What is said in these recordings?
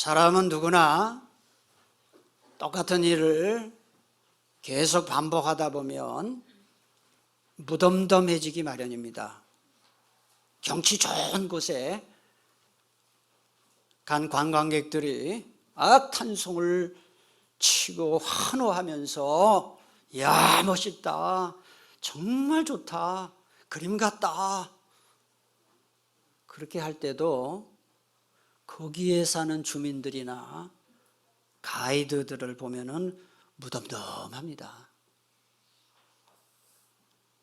사람은 누구나 똑같은 일을 계속 반복하다 보면 무덤덤해지기 마련입니다. 경치 좋은 곳에 간 관광객들이 탄송을 치고 환호하면서 야, 멋있다, 정말 좋다, 그림 같다, 그렇게 할 때도 거기에 사는 주민들이나 가이드들을 보면은 무덤덤합니다.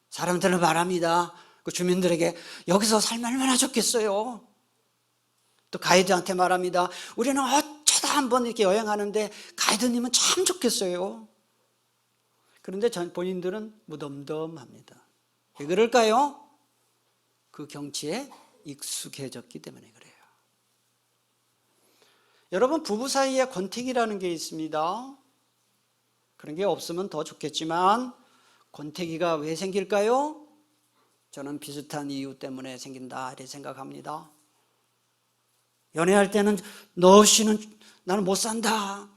사람들은 말합니다. 그 주민들에게 여기서 살면 얼마나 좋겠어요. 또 가이드한테 말합니다. 우리는 어쩌다 한번 이렇게 여행하는데 가이드님은 참 좋겠어요. 그런데 본인들은 무덤덤합니다. 왜 그럴까요? 그 경치에 익숙해졌기 때문에 그래요. 여러분, 부부 사이에 권태기라는 게 있습니다. 그런 게 없으면 더 좋겠지만 권태기가 왜 생길까요? 저는 비슷한 이유 때문에 생긴다 이렇게 생각합니다. 연애할 때는 너 없이는 나는 못 산다,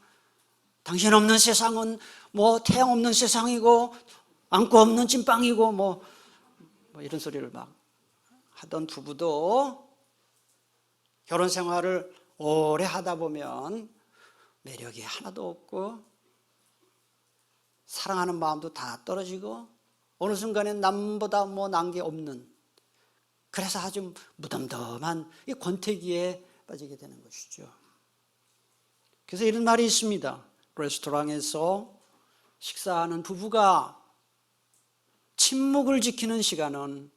당신 없는 세상은 뭐 태양 없는 세상이고 안고 없는 찐빵이고 뭐 이런 소리를 막 하던 부부도 결혼 생활을 오래 하다 보면 매력이 하나도 없고 사랑하는 마음도 다 떨어지고 어느 순간엔 남보다 뭐 난 게 없는, 그래서 아주 무덤덤한 이 권태기에 빠지게 되는 것이죠. 그래서 이런 말이 있습니다. 레스토랑에서 식사하는 부부가 침묵을 지키는 시간은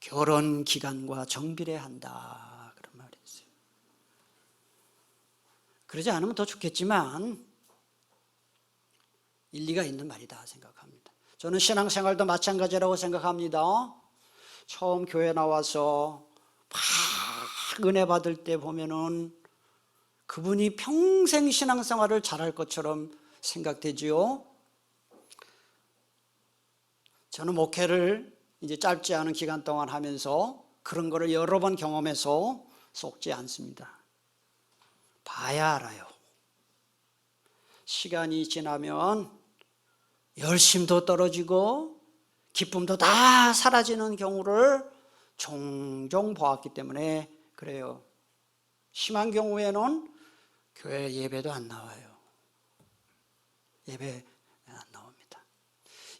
결혼 기간과 정비례한다, 그런 말이 있어요. 그러지 않으면 더 좋겠지만 일리가 있는 말이다 생각합니다. 저는 신앙생활도 마찬가지라고 생각합니다. 처음 교회 나와서 막 은혜 받을 때 보면은 그분이 평생 신앙생활을 잘할 것처럼 생각되지요. 저는 목회를 이제 짧지 않은 기간 동안 하면서 그런 거를 여러 번 경험해서 속지 않습니다. 봐야 알아요. 시간이 지나면 열심도 떨어지고 기쁨도 다 사라지는 경우를 종종 보았기 때문에 그래요. 심한 경우에는 교회 예배도 안 나와요. 예배 안 나옵니다.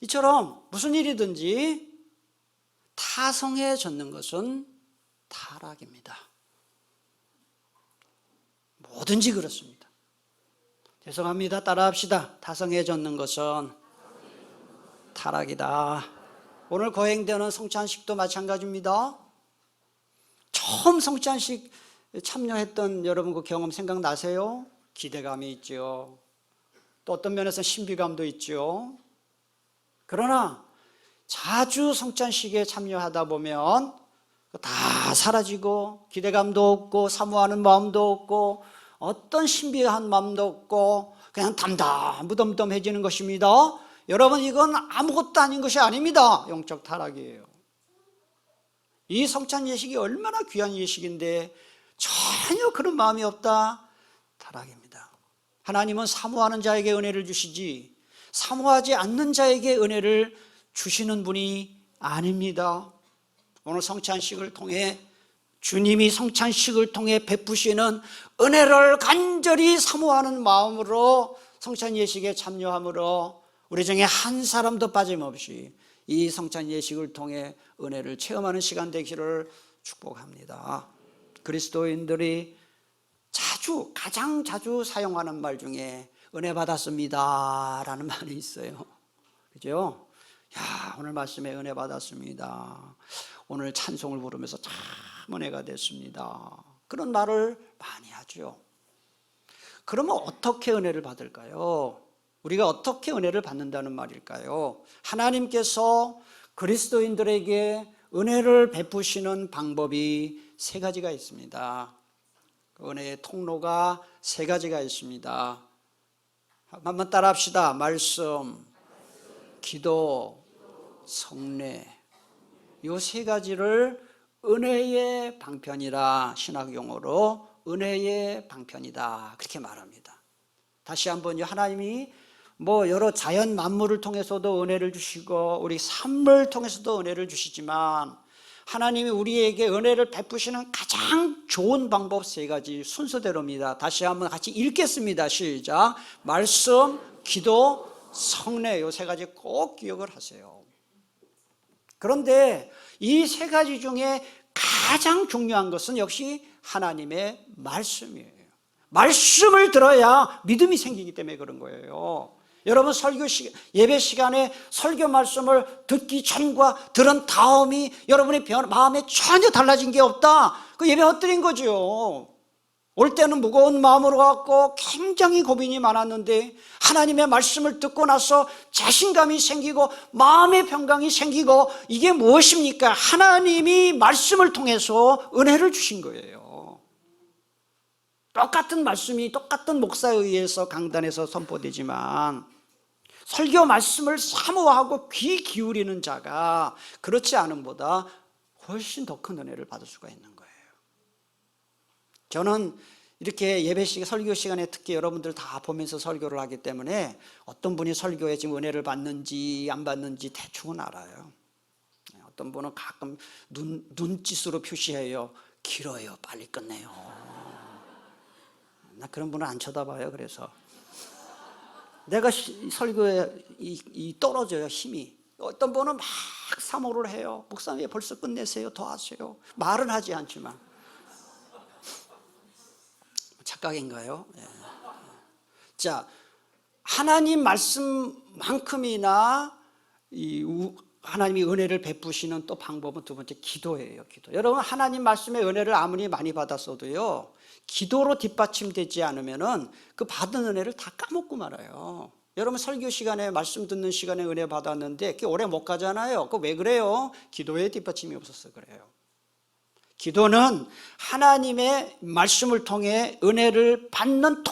이처럼 무슨 일이든지 타성해졌는 것은 타락입니다. 뭐든지 그렇습니다. 죄송합니다. 따라합시다. 타성해졌는 것은 타락이다. 오늘 거행되는 성찬식도 마찬가지입니다. 처음 성찬식 참여했던 여러분 그 경험 생각나세요? 기대감이 있죠. 또 어떤 면에서 신비감도 있죠. 그러나 자주 성찬식에 참여하다 보면 다 사라지고 기대감도 없고 사모하는 마음도 없고 어떤 신비한 마음도 없고 그냥 무덤덤해지는 것입니다. 여러분, 이건 아무것도 아닌 것이 아닙니다. 영적 타락이에요. 이 성찬 예식이 얼마나 귀한 예식인데 전혀 그런 마음이 없다, 타락입니다. 하나님은 사모하는 자에게 은혜를 주시지 사모하지 않는 자에게 은혜를 주시는 분이 아닙니다. 오늘 성찬식을 통해 주님이 성찬식을 통해 베푸시는 은혜를 간절히 사모하는 마음으로 성찬 예식에 참여함으로 우리 중에 한 사람도 빠짐없이 이 성찬 예식을 통해 은혜를 체험하는 시간 되기를 축복합니다. 그리스도인들이 가장 자주 사용하는 말 중에 은혜 받았습니다 라는 말이 있어요. 그죠? 야, 오늘 말씀에 은혜 받았습니다. 오늘 찬송을 부르면서 참 은혜가 됐습니다. 그런 말을 많이 하죠. 그러면 어떻게 은혜를 받을까요? 우리가 어떻게 은혜를 받는다는 말일까요? 하나님께서 그리스도인들에게 은혜를 베푸시는 방법이 세 가지가 있습니다. 은혜의 통로가 세 가지가 있습니다. 한번 따라합시다. 말씀, 기도, 성례. 이 세 가지를 은혜의 방편이라 신학 용어로 은혜의 방편이다. 그렇게 말합니다. 다시 한번요. 하나님이 여러 자연 만물을 통해서도 은혜를 주시고 우리 삶을 통해서도 은혜를 주시지만 하나님이 우리에게 은혜를 베푸시는 가장 좋은 방법 3가지 순서대로입니다. 다시 한번 같이 읽겠습니다. 시작. 말씀, 기도, 성례. 이 3가지 꼭 기억을 하세요. 그런데 이 3가지 중에 가장 중요한 것은 역시 하나님의 말씀이에요. 말씀을 들어야 믿음이 생기기 때문에 그런 거예요. 여러분 예배 시간에 설교 말씀을 듣기 전과 들은 다음이 여러분의 마음에 전혀 달라진 게 없다. 그 예배 헛들인 거죠. 올 때는 무거운 마음으로 갔고 굉장히 고민이 많았는데 하나님의 말씀을 듣고 나서 자신감이 생기고 마음의 평강이 생기고 이게 무엇입니까? 하나님이 말씀을 통해서 은혜를 주신 거예요. 똑같은 말씀이 똑같은 목사에 의해서 강단에서 선포되지만 설교 말씀을 사모하고 귀 기울이는 자가 그렇지 않은 보다 훨씬 더 큰 은혜를 받을 수가 있는 거예요. 저는 이렇게 설교 시간에 특히 여러분들 다 보면서 설교를 하기 때문에 어떤 분이 설교에 지금 은혜를 받는지 안 받는지 대충은 알아요. 어떤 분은 가끔 눈짓으로 표시해요. 길어요. 빨리 끝내요. 나 그런 분은 안 쳐다봐요. 그래서 내가 설교에 떨어져요. 힘이. 어떤 분은 막 사모를 해요. 목사님 벌써 끝내세요. 더 하세요. 말은 하지 않지만. 착각인가요? 네. 자, 하나님 말씀만큼이나 하나님이 은혜를 베푸시는 또 방법은 2번째 기도예요. 기도. 여러분 하나님 말씀의 은혜를 아무리 많이 받았어도요, 기도로 뒷받침되지 않으면은 그 받은 은혜를 다 까먹고 말아요. 여러분 설교 시간에 말씀 듣는 시간에 은혜 받았는데 그게 오래 못 가잖아요. 그 왜 그래요? 기도에 뒷받침이 없어서 그래요. 기도는 하나님의 말씀을 통해 은혜를 받는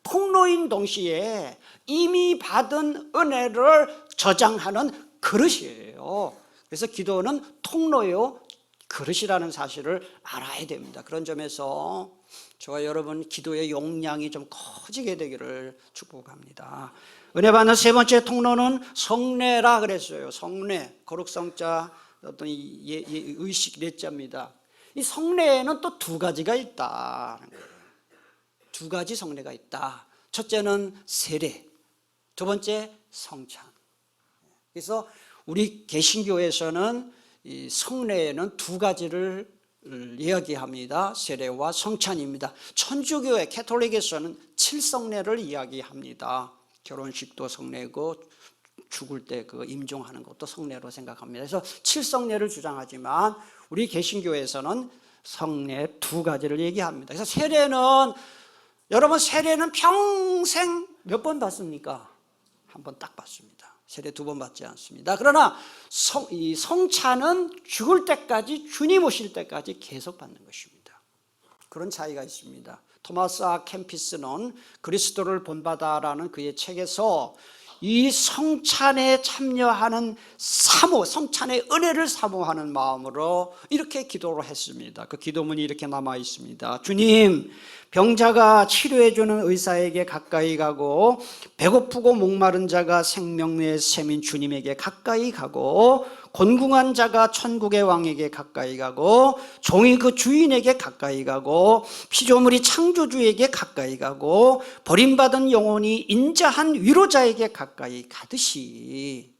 통로인 동시에 이미 받은 은혜를 저장하는 그릇이에요. 그래서 기도는 통로요, 그릇이라는 사실을 알아야 됩니다. 그런 점에서 저와 여러분 기도의 용량이 좀 커지게 되기를 축복합니다. 은혜 받는 3번째 통로는 성례라 그랬어요. 성례, 거룩성자, 어떤 의식 내자입니다. 이 성례에는 또 2가지가 있다는 거예요. 2가지 성례가 있다. 첫째는 세례, 2번째 성찬. 그래서 우리 개신교에서는 이 성례에는 2가지를 이야기합니다. 세례와 성찬입니다. 천주교의 캐톨릭에서는 7성례를 이야기합니다. 결혼식도 성례고 죽을 때 그 임종하는 것도 성례로 생각합니다. 그래서 7성례를 주장하지만 우리 개신교에서는 성례 2가지를 얘기합니다. 그래서 여러분 세례는 평생 몇 번 받습니까? 1번 딱 받습니다. 세례 2번 받지 않습니다. 그러나 이 성찬은 죽을 때까지, 주님 오실 때까지 계속 받는 것입니다. 그런 차이가 있습니다. 토마스 아 캠피스는 그리스도를 본받아라는 그의 책에서 이 성찬에 참여하는 성찬의 은혜를 사모하는 마음으로 이렇게 기도를 했습니다. 그 기도문이 이렇게 남아 있습니다. 주님, 병자가 치료해주는 의사에게 가까이 가고 배고프고 목마른 자가 생명의 샘인 주님에게 가까이 가고 곤궁한 자가 천국의 왕에게 가까이 가고 종이 그 주인에게 가까이 가고 피조물이 창조주에게 가까이 가고 버림받은 영혼이 인자한 위로자에게 가까이 가듯이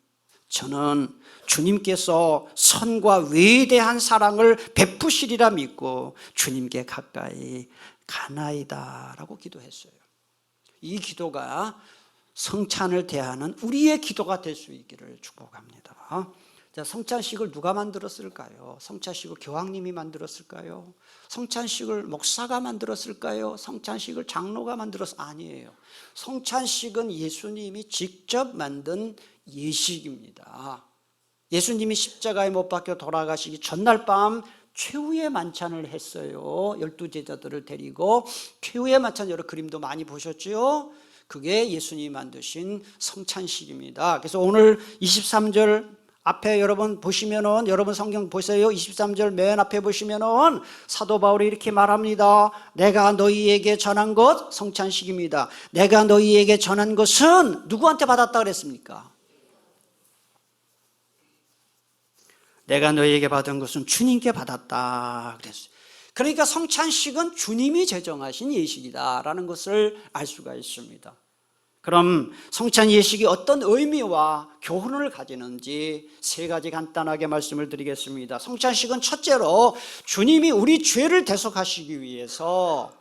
저는 주님께서 선과 위대한 사랑을 베푸시리라 믿고 주님께 가까이 가나이다 라고 기도했어요. 이 기도가 성찬을 대하는 우리의 기도가 될 수 있기를 축복합니다. 자, 성찬식을 누가 만들었을까요? 성찬식을 교황님이 만들었을까요? 성찬식을 목사가 만들었을까요? 성찬식을 장로가 아니에요. 성찬식은 예수님이 직접 만든 예식입니다. 예수님이 십자가에 못 박혀 돌아가시기 전날 밤 최후의 만찬을 했어요. 12제자들을 데리고 최후의 만찬, 여러 그림도 많이 보셨죠? 그게 예수님이 만드신 성찬식입니다. 그래서 오늘 23절 앞에 여러분 보시면은, 여러분 성경 보세요. 23절 맨 앞에 보시면은 사도 바울이 이렇게 말합니다. 내가 너희에게 전한 것, 성찬식입니다. 내가 너희에게 전한 것은 누구한테 받았다 그랬습니까? 내가 너희에게 받은 것은 주님께 받았다 그랬어요. 그러니까 성찬식은 주님이 제정하신 예식이다라는 것을 알 수가 있습니다. 그럼 성찬 예식이 어떤 의미와 교훈을 가지는지 세 가지 간단하게 말씀을 드리겠습니다. 성찬식은 첫째로 주님이 우리 죄를 대속하시기 위해서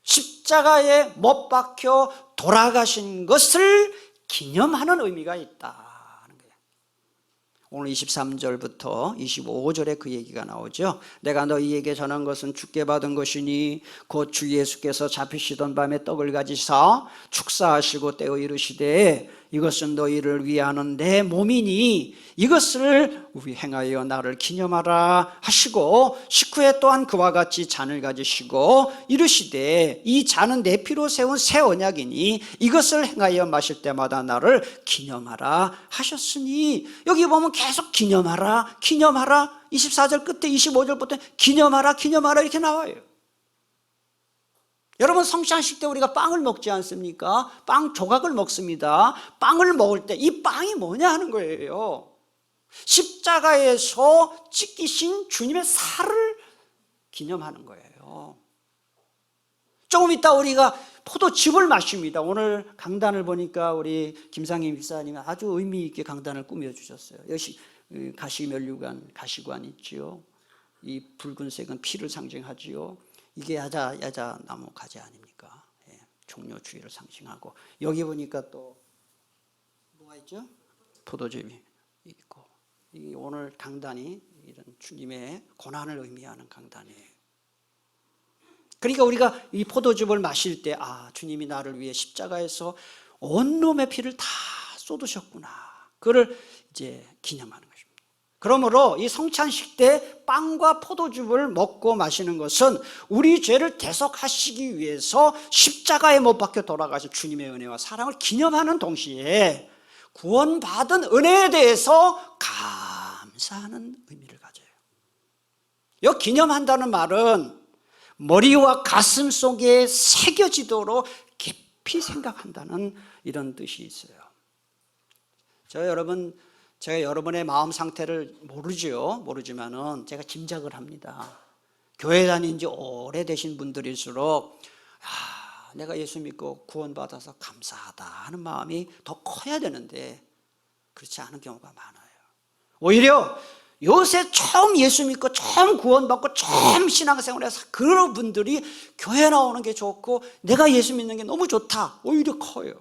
십자가에 못 박혀 돌아가신 것을 기념하는 의미가 있다. 오늘 23절부터 25절에 그 얘기가 나오죠. 내가 너희에게 전한 것은 주께 받은 것이니 곧 주 예수께서 잡히시던 밤에 떡을 가지사 축사하시고 떼어 이르시되 이것은 너희를 위하는 내 몸이니 이것을 행하여 나를 기념하라 하시고 식후에 또한 그와 같이 잔을 가지시고 이르시되 이 잔은 내 피로 세운 새 언약이니 이것을 행하여 마실 때마다 나를 기념하라 하셨으니, 여기 보면 계속 기념하라 기념하라, 24절 끝에 25절부터 기념하라 기념하라 이렇게 나와요. 여러분 성찬식 때 우리가 빵을 먹지 않습니까? 빵 조각을 먹습니다. 빵을 먹을 때 이 빵이 뭐냐 하는 거예요. 십자가에서 찢기신 주님의 살을 기념하는 거예요. 조금 이따 우리가 포도즙을 마십니다. 오늘 강단을 보니까 우리 김상희 집사님이 아주 의미 있게 강단을 꾸며주셨어요. 여기 가시면류관, 가시관 있지요. 이 붉은색은 피를 상징하지요. 이게 야자 나무 가지 아닙니까? 예, 종려 주의를 상징하고, 여기 보니까 또 뭐가 있죠? 포도즙이 있고, 이 오늘 강단이 이런 주님의 고난을 의미하는 강단이에요. 그러니까 우리가 이 포도즙을 마실 때, 아, 주님이 나를 위해 십자가에서 온몸의 피를 다 쏟으셨구나, 그를 이제 기념하는 것입니다. 그러므로 이 성찬식 때 빵과 포도즙을 먹고 마시는 것은 우리 죄를 대속하시기 위해서 십자가에 못 박혀 돌아가신 주님의 은혜와 사랑을 기념하는 동시에 구원받은 은혜에 대해서 감사하는 의미를 가져요. 이 기념한다는 말은 머리와 가슴 속에 새겨지도록 깊이 생각한다는 이런 뜻이 있어요. 제가 여러분의 마음 상태를 모르지만은 제가 짐작을 합니다. 교회 다닌 지 오래되신 분들일수록 내가 예수 믿고 구원받아서 감사하다 하는 마음이 더 커야 되는데 그렇지 않은 경우가 많아요. 오히려 요새 처음 예수 믿고 처음 구원받고 처음 신앙생활해서 그런 분들이 교회 나오는 게 좋고 내가 예수 믿는 게 너무 좋다, 오히려 커요.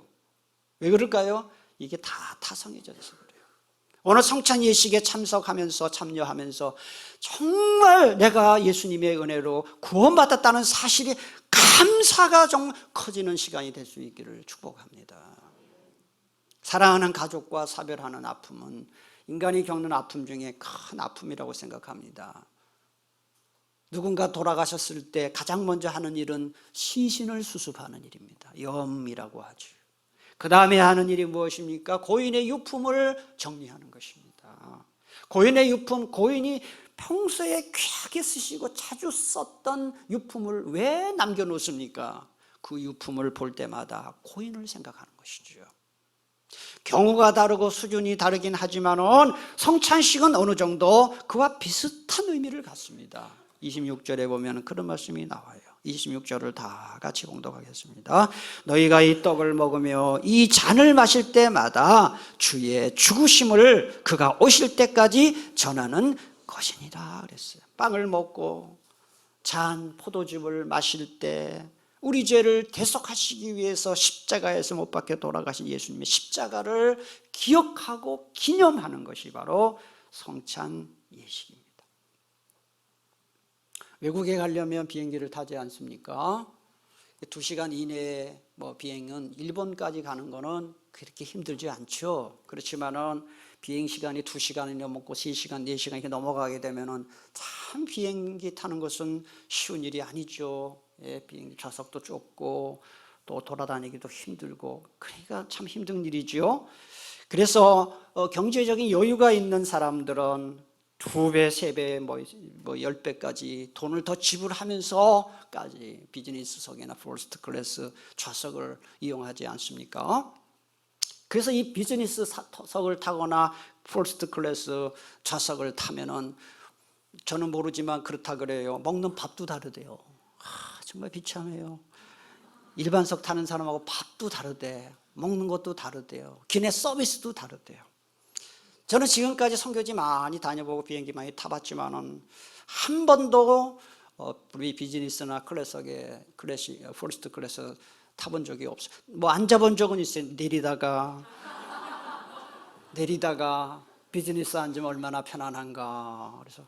왜 그럴까요? 이게 다 타성해져 있어요. 오늘 성찬 예식에 참여하면서 정말 내가 예수님의 은혜로 구원받았다는 사실이 감사가 좀 커지는 시간이 될 수 있기를 축복합니다. 사랑하는 가족과 사별하는 아픔은 인간이 겪는 아픔 중에 큰 아픔이라고 생각합니다. 누군가 돌아가셨을 때 가장 먼저 하는 일은 시신을 수습하는 일입니다. 염이라고 하죠. 그 다음에 하는 일이 무엇입니까? 고인의 유품을 정리하는 것입니다. 고인의 유품, 고인이 평소에 귀하게 쓰시고 자주 썼던 유품을 왜 남겨놓습니까? 그 유품을 볼 때마다 고인을 생각하는 것이죠. 경우가 다르고 수준이 다르긴 하지만은 성찬식은 어느 정도 그와 비슷한 의미를 갖습니다. 26절에 보면 그런 말씀이 나와요. 26절을 다 같이 봉독하겠습니다. 너희가 이 떡을 먹으며 이 잔을 마실 때마다 주의 죽으심을 그가 오실 때까지 전하는 것이니라 그랬어요. 빵을 먹고 잔 포도즙을 마실 때 우리 죄를 대속하시기 위해서 십자가에서 못 박혀 돌아가신 예수님의 십자가를 기억하고 기념하는 것이 바로 성찬 예식입니다. 외국에 가려면 비행기를 타지 않습니까? 2시간 이내에 비행은 일본까지 가는 거는 그렇게 힘들지 않죠. 그렇지만은 비행 시간이 2시간이 넘고 3시간, 4시간 이렇게 넘어가게 되면은 참 비행기 타는 것은 쉬운 일이 아니죠. 예, 비행기 좌석도 좁고 또 돌아다니기도 힘들고, 그러니까 참 힘든 일이죠. 그래서 경제적인 여유가 있는 사람들은 2배, 3배, 10배까지 돈을 더 지불하면서까지 비즈니스석이나 퍼스트 클래스 좌석을 이용하지 않습니까? 그래서 이 비즈니스석을 타거나 퍼스트 클래스 좌석을 타면은 저는 모르지만 그렇다 그래요. 먹는 밥도 다르대요. 정말 비참해요. 일반석 타는 사람하고 밥도 다르대. 먹는 것도 다르대요. 기내 서비스도 다르대요. 저는 지금까지 선교지 많이 다녀보고 비행기 많이 타봤지만은 한 번도 우리 비즈니스나 클래스에 퍼스트 클래스 타본 적이 없어요. 뭐 앉아본 적은 있어요. 내리다가 비즈니스 앉으면 얼마나 편안한가. 그래서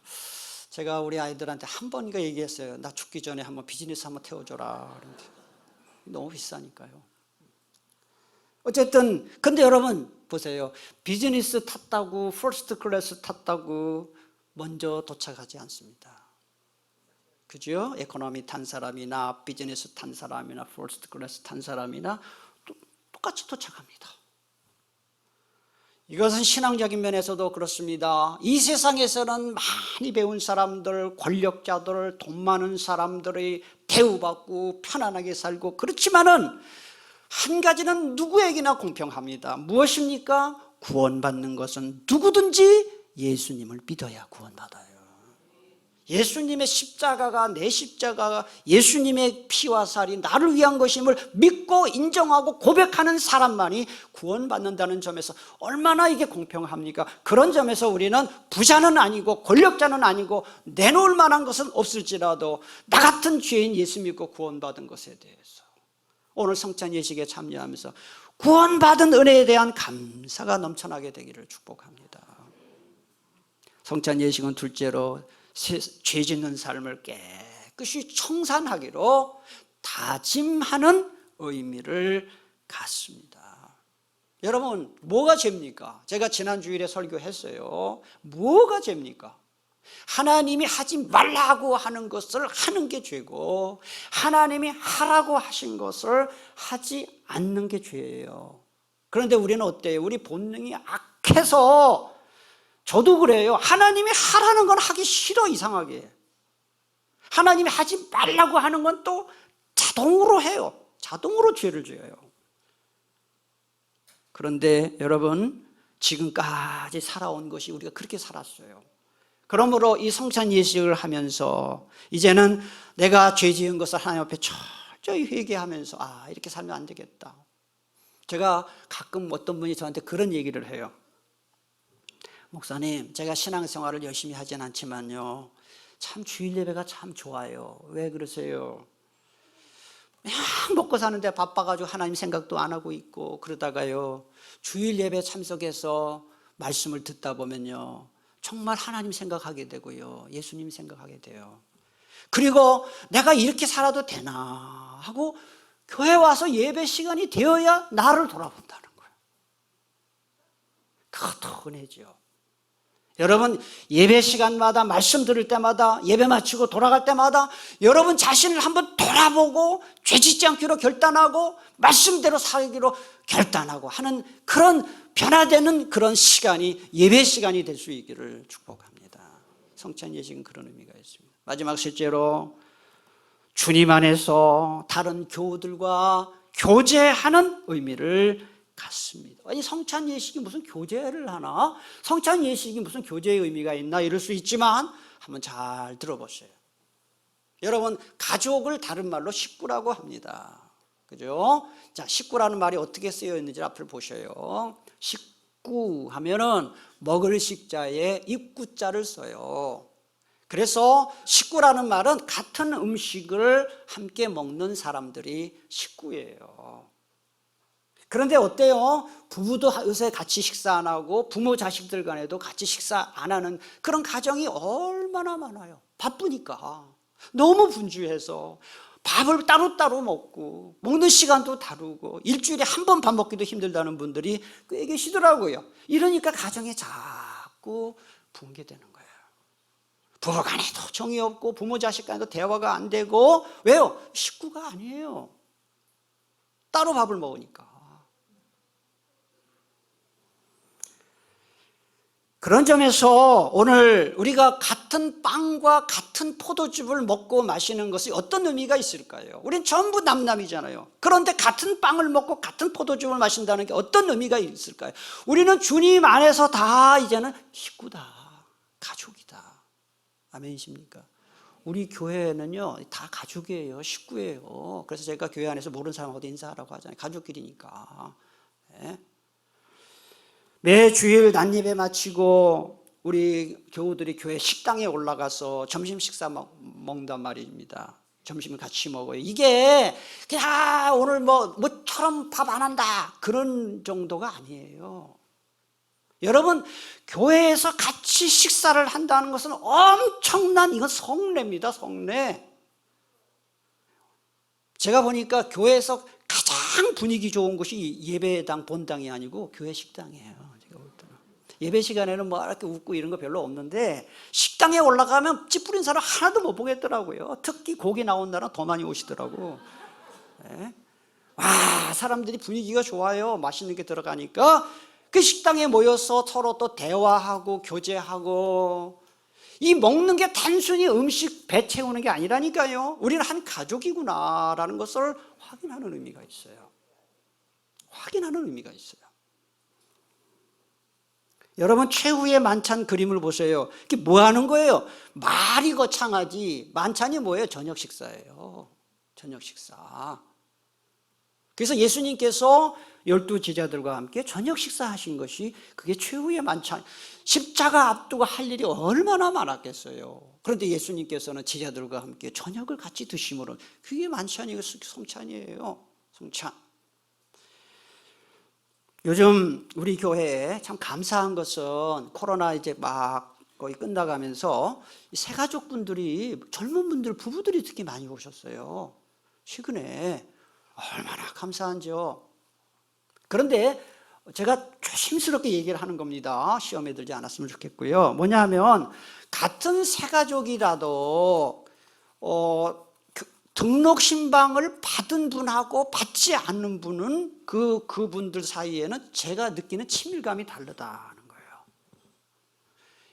제가 우리 아이들한테 한 번인가 얘기했어요. 나 죽기 전에 한번 비즈니스 한번 태워줘라. 그런데 너무 비싸니까요. 어쨌든 근데 여러분 보세요. 비즈니스 탔다고 퍼스트 클래스 탔다고 먼저 도착하지 않습니다. 그죠? 에코노미 탄 사람이나 비즈니스 탄 사람이나 퍼스트 클래스 탄 사람이나 똑같이 도착합니다. 이것은 신앙적인 면에서도 그렇습니다. 이 세상에서는 많이 배운 사람들, 권력자들, 돈 많은 사람들이 대우받고 편안하게 살고 그렇지만은 한 가지는 누구에게나 공평합니다. 무엇입니까? 구원받는 것은 누구든지 예수님을 믿어야 구원받아요. 예수님의 십자가가 내 십자가가 예수님의 피와 살이 나를 위한 것임을 믿고 인정하고 고백하는 사람만이 구원받는다는 점에서 얼마나 이게 공평합니까? 그런 점에서 우리는 부자는 아니고 권력자는 아니고 내놓을 만한 것은 없을지라도 나 같은 죄인 예수 믿고 구원받은 것에 대해서 오늘 성찬 예식에 참여하면서 구원받은 은혜에 대한 감사가 넘쳐나게 되기를 축복합니다. 성찬 예식은 둘째로 죄 짓는 삶을 깨끗이 청산하기로 다짐하는 의미를 갖습니다. 여러분 뭐가 죄입니까? 제가 지난 주일에 설교했어요. 뭐가 죄입니까? 하나님이 하지 말라고 하는 것을 하는 게 죄고 하나님이 하라고 하신 것을 하지 않는 게 죄예요. 그런데 우리는 어때요? 우리 본능이 악해서 저도 그래요. 하나님이 하라는 건 하기 싫어. 이상하게 하나님이 하지 말라고 하는 건 또 자동으로 해요. 자동으로 죄를 지어요. 그런데 여러분 지금까지 살아온 것이 우리가 그렇게 살았어요. 그러므로 이 성찬 예식을 하면서 이제는 내가 죄 지은 것을 하나님 앞에 철저히 회개하면서 이렇게 살면 안 되겠다. 제가 가끔 어떤 분이 저한테 그런 얘기를 해요. 목사님, 제가 신앙생활을 열심히 하진 않지만요 참 주일 예배가 참 좋아요. 왜 그러세요? 그냥 먹고 사는데 바빠가지고 하나님 생각도 안 하고 있고 그러다가요 주일 예배 참석해서 말씀을 듣다 보면요 정말 하나님 생각하게 되고요 예수님 생각하게 돼요. 그리고 내가 이렇게 살아도 되나 하고 교회 와서 예배 시간이 되어야 나를 돌아본다는 거예요. 그것도 은혜죠. 여러분 예배 시간마다 말씀 들을 때마다 예배 마치고 돌아갈 때마다 여러분 자신을 한번 돌아보고 죄짓지 않기로 결단하고 말씀대로 살기로 결단하고 하는 그런 변화되는 그런 시간이 예배 시간이 될 수 있기를 축복합니다. 성찬 예식은 그런 의미가 있습니다. 마지막 셋째로 주님 안에서 다른 교우들과 교제하는 의미를 갖습니다. 아니 성찬 예식이 무슨 교제를 하나? 성찬 예식이 무슨 교제의 의미가 있나? 이럴 수 있지만 한번 잘 들어보세요. 여러분 가족을 다른 말로 식구라고 합니다. 그죠? 자, 식구라는 말이 어떻게 쓰여 있는지 앞을 보셔요. 식구 하면은 먹을 식자에 입구자를 써요. 그래서 식구라는 말은 같은 음식을 함께 먹는 사람들이 식구예요. 그런데 어때요? 부부도 요새 같이 식사 안 하고 부모 자식들 간에도 같이 식사 안 하는 그런 가정이 얼마나 많아요. 바쁘니까 너무 분주해서 밥을 따로따로 먹고 먹는 시간도 다르고 일주일에 한 번 밥 먹기도 힘들다는 분들이 꽤 계시더라고요. 이러니까 가정에 자꾸 붕괴되는 거예요. 부부 간에도 정이 없고 부모 자식 간에도 대화가 안 되고 왜요? 식구가 아니에요. 따로 밥을 먹으니까. 그런 점에서 오늘 우리가 같은 빵과 같은 포도즙을 먹고 마시는 것이 어떤 의미가 있을까요? 우린 전부 남남이잖아요. 그런데 같은 빵을 먹고 같은 포도즙을 마신다는 게 어떤 의미가 있을까요? 우리는 주님 안에서 다 이제는 식구다, 가족이다. 아멘이십니까? 우리 교회는요 다 가족이에요, 식구예요. 그래서 제가 교회 안에서 모르는 사람하고도 인사하라고 하잖아요. 가족끼리니까. 네? 매 주일 난예배 마치고 우리 교우들이 교회 식당에 올라가서 점심 식사 먹는단 말입니다. 점심을 같이 먹어요. 이게 그냥 오늘 뭐처럼 밥 안 한다 그런 정도가 아니에요. 여러분, 교회에서 같이 식사를 한다는 것은 엄청난, 이건 성례입니다. 성례. 제가 보니까 교회에서 가장 분위기 좋은 곳이 예배당 본당이 아니고 교회 식당이에요. 제가 볼 때는. 예배 시간에는 뭐 이렇게 웃고 이런 거 별로 없는데 식당에 올라가면 찌푸린 사람 하나도 못 보겠더라고요. 특히 고기 나온 날은 더 많이 오시더라고. 네. 와, 사람들이 분위기가 좋아요. 맛있는 게 들어가니까 그 식당에 모여서 서로 또 대화하고 교제하고, 이 먹는 게 단순히 음식 배 채우는 게 아니라니까요. 우리는 한 가족이구나라는 것을 확인하는 의미가 있어요. 확인하는 의미가 있어요. 여러분, 최후의 만찬 그림을 보세요. 이게 뭐 하는 거예요? 말이 거창하지 만찬이 뭐예요? 저녁 식사예요. 저녁 식사. 그래서 예수님께서 12 제자들과 함께 저녁 식사하신 것이 그게 최후의 만찬, 십자가 앞두고 할 일이 얼마나 많았겠어요. 그런데 예수님께서는 제자들과 함께 저녁을 같이 드심으로 그게 만찬이고 성찬이에요. 성찬. 요즘 우리 교회에 참 감사한 것은 코로나 이제 막 거의 끝나가면서 새가족분들이, 젊은 분들, 부부들이 특히 많이 오셨어요. 최근에. 얼마나 감사한지요. 그런데 제가 조심스럽게 얘기를 하는 겁니다. 시험에 들지 않았으면 좋겠고요. 뭐냐면 같은 새가족이라도 등록 신방을 받은 분하고 받지 않는 분은 그분들 사이에는 제가 느끼는 친밀감이 다르다는 거예요.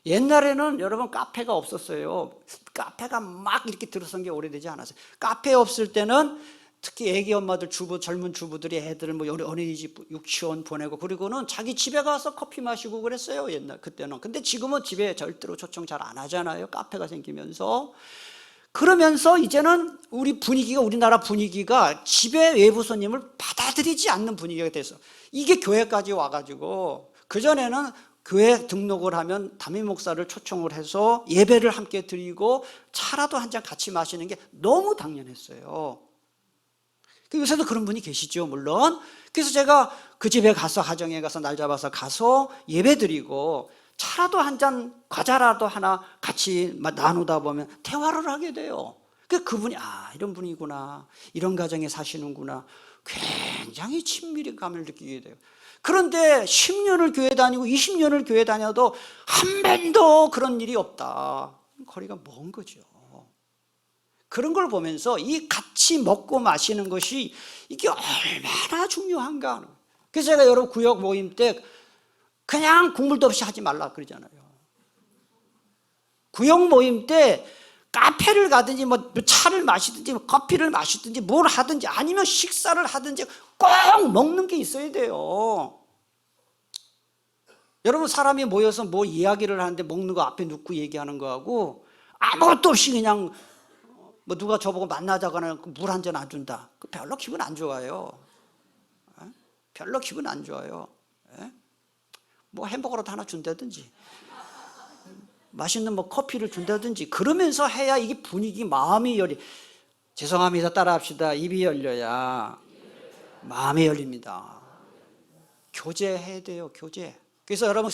옛날에는 여러분 카페가 없었어요. 카페가 막 이렇게 들어선 게 오래되지 않았어요. 카페 없을 때는 특히 애기 엄마들, 젊은 주부들이 애들을 뭐 어린이집, 유치원 보내고, 그리고는 자기 집에 가서 커피 마시고 그랬어요. 그때는. 근데 지금은 집에 절대로 초청 잘 안 하잖아요. 카페가 생기면서. 그러면서 이제는 우리나라 분위기가 집에 외부 손님을 받아들이지 않는 분위기가 돼서 이게 교회까지 와가지고, 그전에는 교회 등록을 하면 담임 목사를 초청을 해서 예배를 함께 드리고 차라도 한 잔 같이 마시는 게 너무 당연했어요. 요새도 그런 분이 계시죠, 물론. 그래서 제가 그 집에 가서, 가정에 가서 날 잡아서 가서 예배 드리고 차라도 한 잔, 과자라도 하나 같이 나누다 보면 대화를 하게 돼요. 그분이 이런 분이구나, 이런 가정에 사시는구나, 굉장히 친밀감을 느끼게 돼요. 그런데 10년을 교회 다니고 20년을 교회 다녀도 한 번도 그런 일이 없다. 거리가 먼 거죠. 그런 걸 보면서 이 같이 먹고 마시는 것이 이게 얼마나 중요한가. 그래서 제가 여러분 구역 모임 때 그냥 국물도 없이 하지 말라 그러잖아요. 구역 모임 때 카페를 가든지 뭐 차를 마시든지 커피를 마시든지 뭘 하든지 아니면 식사를 하든지 꼭 먹는 게 있어야 돼요. 여러분, 사람이 모여서 뭐 이야기를 하는데 먹는 거 앞에 놓고 얘기하는 거하고 아무것도 없이 그냥 뭐 누가 저보고 만나자거나 물 한 잔 안 준다, 별로 기분 안 좋아요. 별로 기분 안 좋아요. 뭐 햄버거라도 하나 준다든지 맛있는 뭐 커피를 준다든지 그러면서 해야 이게 분위기, 마음이 죄송합니다, 따라합시다. 입이 열려야 마음이 열립니다. 교제해야 돼요, 교제. 그래서 여러분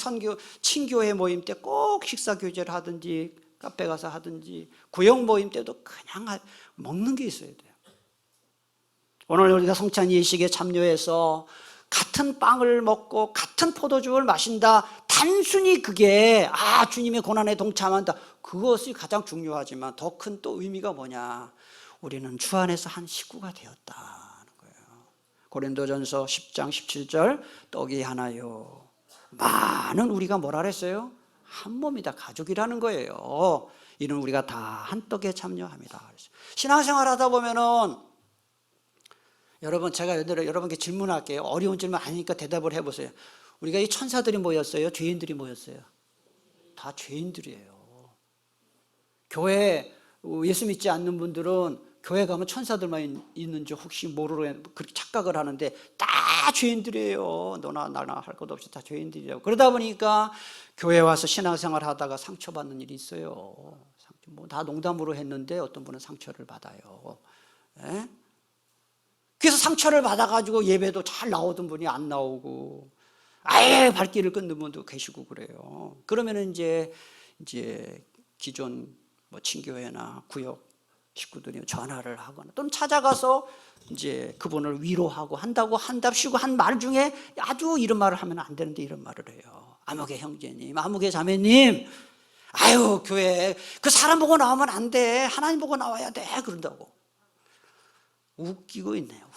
친교회 모임 때 꼭 식사 교제를 하든지 카페 가서 하든지 구역 모임 때도 그냥 먹는 게 있어야 돼요. 오늘 우리가 성찬 예식에 참여해서 같은 빵을 먹고 같은 포도주를 마신다, 단순히 그게 주님의 고난에 동참한다, 그것이 가장 중요하지만 더 큰 또 의미가 뭐냐, 우리는 주 안에서 한 식구가 되었다는 거예요. 고린도전서 10장 17절 떡이 하나요, 많은 우리가 뭐라 그랬어요? 한 몸이다, 가족이라는 거예요. 이는 우리가 다 한 떡에 참여합니다. 신앙생활 하다 보면은 여러분, 제가 여러분께 질문할게요. 어려운 질문 아니니까 대답을 해보세요. 우리가 이 천사들이 모였어요? 죄인들이 모였어요? 다 죄인들이에요. 교회 예수 믿지 않는 분들은 교회 가면 천사들만 있는 줄 혹시 모르고 그렇게 착각을 하는데 다 죄인들이에요. 너나 나나 할 것 없이 다 죄인들이에요. 그러다 보니까 교회 와서 신앙생활 하다가 상처받는 일이 있어요. 뭐 다 농담으로 했는데 어떤 분은 상처를 받아요. 예? 그래서 상처를 받아가지고 예배도 잘 나오던 분이 안 나오고 아예 발길을 끊는 분도 계시고 그래요. 그러면은 이제 기존 뭐 친교회나 구역 식구들이 전화를 하거나 또는 찾아가서 이제 그분을 위로하고 한답시고 한 말 중에 아주 이런 말을 하면 안 되는데 이런 말을 해요. 아무개 형제님, 아무개 자매님, 아유 교회 그 사람 보고 나오면 안 돼. 하나님 보고 나와야 돼. 그런다고. 웃기고 있네요.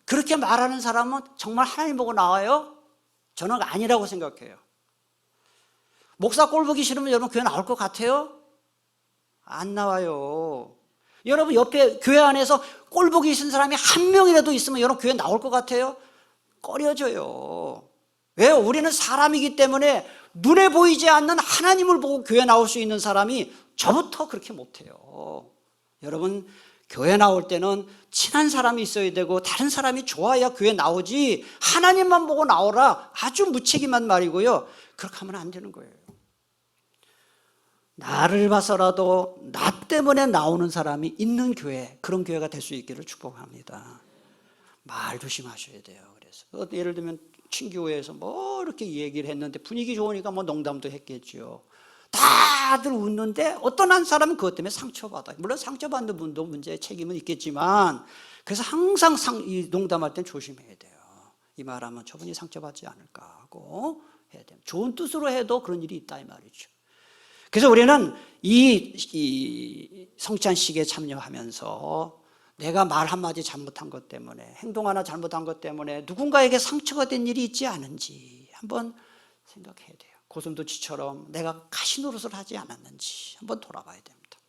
그렇게 말하는 사람은 정말 하나님 보고 나와요? 저는 아니라고 생각해요. 목사 꼴 보기 싫으면 여러분 교회 나올 것 같아요? 안 나와요. 여러분 옆에 교회 안에서 꼴 보기 싫은 사람이 한 명이라도 있으면 여러분 교회 나올 것 같아요? 꺼려져요. 왜요? 우리는 사람이기 때문에 눈에 보이지 않는 하나님을 보고 교회 나올 수 있는 사람이 저부터 그렇게 못해요. 여러분 교회 나올 때는 친한 사람이 있어야 되고 다른 사람이 좋아야 교회 나오지 하나님만 보고 나오라 아주 무책임한 말이고요. 그렇게 하면 안 되는 거예요. 나를 봐서라도 나 때문에 나오는 사람이 있는 교회, 그런 교회가 될 수 있기를 축복합니다. 말 조심하셔야 돼요. 그래서 예를 들면 친교회에서 뭐 이렇게 얘기를 했는데 분위기 좋으니까 뭐 농담도 했겠죠. 다들 웃는데 어떤 한 사람은 그것 때문에 상처받아요. 물론 상처받는 분도 문제의 책임은 있겠지만 그래서 항상 이 농담할 땐 조심해야 돼요. 이 말하면 저분이 상처받지 않을까 하고 해야 돼요. 좋은 뜻으로 해도 그런 일이 있다 이 말이죠. 그래서 우리는 이 성찬식에 참여하면서 내가 말 한마디 잘못한 것 때문에 행동 하나 잘못한 것 때문에 누군가에게 상처가 된 일이 있지 않은지 한번 생각해야 돼요. 고슴도치처럼 내가 가시노릇을 하지 않았는지 한번 돌아봐야 됩니다.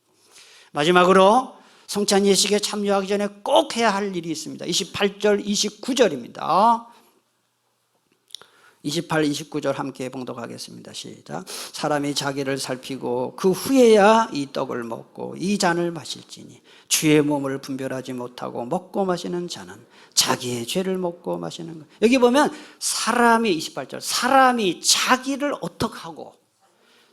마지막으로 성찬 예식에 참여하기 전에 꼭 해야 할 일이 있습니다. 28절 29절입니다 28, 29절 함께 봉독하겠습니다. 시작. 사람이 자기를 살피고 그 후에야 이 떡을 먹고 이 잔을 마실지니 주의 몸을 분별하지 못하고 먹고 마시는 자는 자기의 죄를 먹고 마시는 것. 여기 보면 사람이 28절 사람이 자기를 어떻게 하고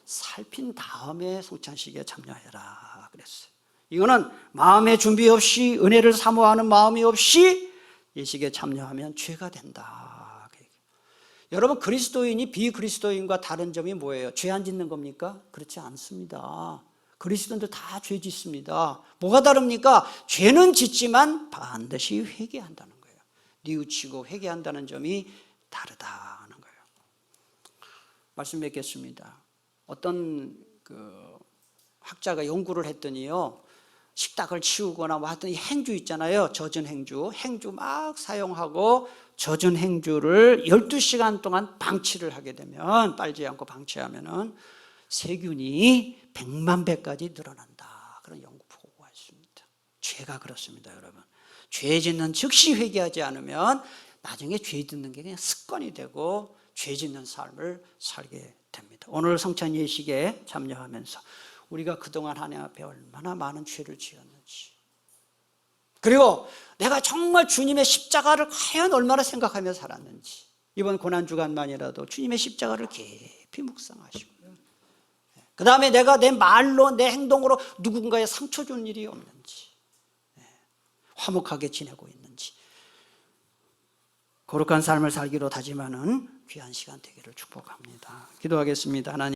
살핀 다음에 성찬식에 참여해라 그랬어요. 이거는 마음의 준비 없이 은혜를 사모하는 마음이 없이 예식에 참여하면 죄가 된다. 여러분 그리스도인이 비그리스도인과 다른 점이 뭐예요? 죄 안 짓는 겁니까? 그렇지 않습니다. 그리스도인들 다 죄 짓습니다. 뭐가 다릅니까? 죄는 짓지만 반드시 회개한다는 거예요. 뉘우치고 회개한다는 점이 다르다는 거예요. 말씀 맺겠습니다. 어떤 학자가 연구를 했더니요, 식탁을 치우거나 뭐 하여튼 행주 있잖아요. 젖은 행주 막 사용하고 젖은 행주를 12시간 동안 방치를 하게 되면, 빨지 않고 방치하면은 세균이 100만 배까지 늘어난다. 그런 연구 보고가 있습니다. 죄가 그렇습니다, 여러분. 죄 짓는 즉시 회개하지 않으면 나중에 죄 짓는 게 그냥 습관이 되고 죄 짓는 삶을 살게 됩니다. 오늘 성찬 예식에 참여하면서 우리가 그동안 하나님 앞에 얼마나 많은 죄를 지었는지, 그리고 내가 정말 주님의 십자가를 과연 얼마나 생각하며 살았는지, 이번 고난주간만이라도 주님의 십자가를 깊이 묵상하시고요. 그 다음에 내가 내 말로 내 행동으로 누군가에 상처 준 일이 없는지, 화목하게 지내고 있는지, 거룩한 삶을 살기로 다짐하는 귀한 시간 되기를 축복합니다. 기도하겠습니다. 하나님.